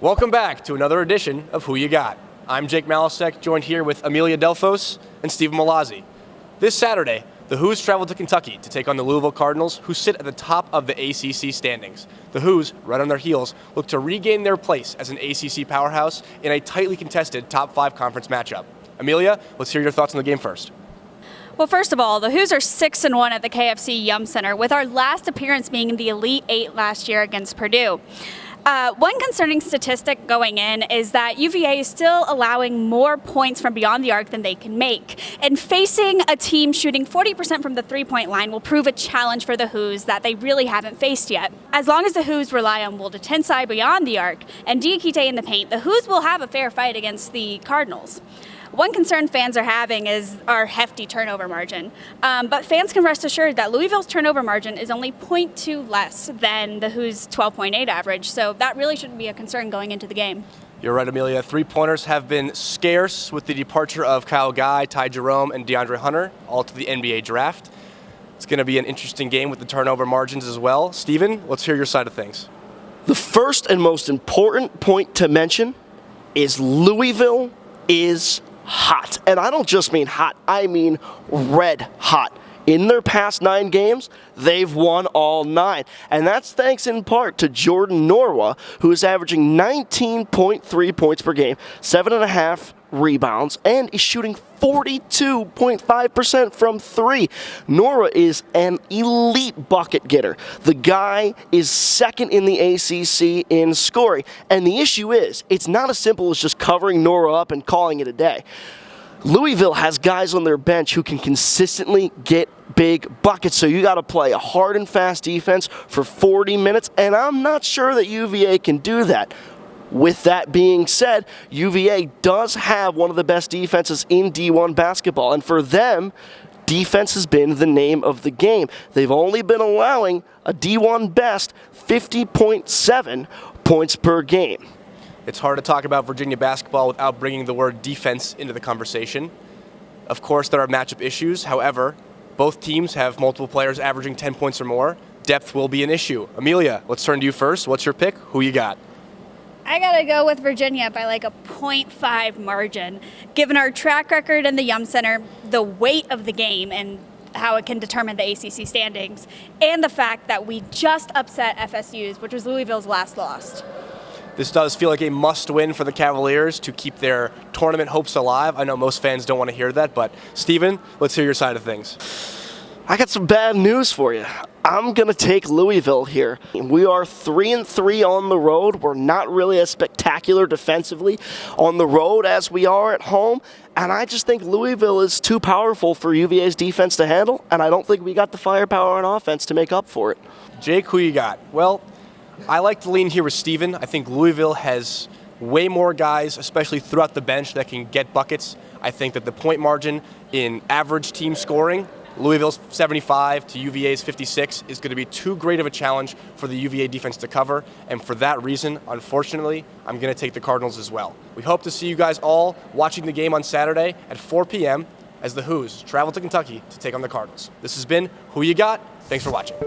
Welcome back to another edition of Who You Got. I'm Jake Malasek, joined here with Amelia Delphos and Stephen Mallozzi. This Saturday, the Who's travel to Kentucky to take on the Louisville Cardinals, who sit at the top of the ACC standings. The Who's, right on their heels, look to regain their place as an ACC powerhouse in a tightly contested top 5 conference matchup. Amelia, let's hear your thoughts on the game first. Well, first of all, the Who's are 6-1 at the KFC Yum Center, with our last appearance being in the Elite Eight last year against Purdue. One concerning statistic going in is that UVA is still allowing more points from beyond the arc than they can make. And facing a team shooting 40% from the three-point line will prove a challenge for the Who's that they really haven't faced yet. As long as the Who's rely on Will Tensai beyond the arc and Diakite in the paint, the Who's will have a fair fight against the Cardinals. One concern fans are having is our hefty turnover margin. But fans can rest assured that Louisville's turnover margin is only 0.2 less than the Who's 12.8 average, so that really shouldn't be a concern going into the game. You're right, Amelia. Three-pointers have been scarce with the departure of Kyle Guy, Ty Jerome, and DeAndre Hunter, all to the NBA draft. It's going to be an interesting game with the turnover margins as well. Stephen, let's hear your side of things. The first and most important point to mention is Louisville is hot. And I don't just mean hot, I mean red hot. In their past 9 games, they've won all 9. And that's thanks in part to Jordan Norwa, who is averaging 19.3 points per game, 7.5 rebounds, and is shooting 42.5% from 3. Norwa is an elite bucket getter. The guy is second in the ACC in scoring. And the issue is, it's not as simple as just covering Norwa up and calling it a day. Louisville has guys on their bench who can consistently get big buckets, so you got to play a hard and fast defense for 40 minutes, and I'm not sure that UVA can do that. With that being said, UVA does have one of the best defenses in D1 basketball, and for them, defense has been the name of the game. They've only been allowing a D1 best 50.7 points per game. It's hard to talk about Virginia basketball without bringing the word defense into the conversation. Of course, there are matchup issues. However, both teams have multiple players averaging 10 points or more. Depth will be an issue. Amelia, let's turn to you first. What's your pick? Who you got? I gotta go with Virginia by like a 0.5 margin. Given our track record in the Yum Center, the weight of the game, and how it can determine the ACC standings, and the fact that we just upset FSU's, which was Louisville's last loss. This does feel like a must-win for the Cavaliers to keep their tournament hopes alive. I know most fans don't want to hear that, but Stephen, let's hear your side of things. I got some bad news for you. I'm going to take Louisville here. We are 3-3 on the road. We're not really as spectacular defensively on the road as we are at home, and I just think Louisville is too powerful for UVA's defense to handle, and I don't think we got the firepower on offense to make up for it. Jake, who you got? Well, I like to lean here with Stephen. I think Louisville has way more guys, especially throughout the bench, that can get buckets. I think that the point margin in average team scoring, Louisville's 75 to UVA's 56, is going to be too great of a challenge for the UVA defense to cover. And for that reason, unfortunately, I'm going to take the Cardinals as well. We hope to see you guys all watching the game on Saturday at 4 p.m. as the Who's travel to Kentucky to take on the Cardinals. This has been Who You Got. Thanks for watching.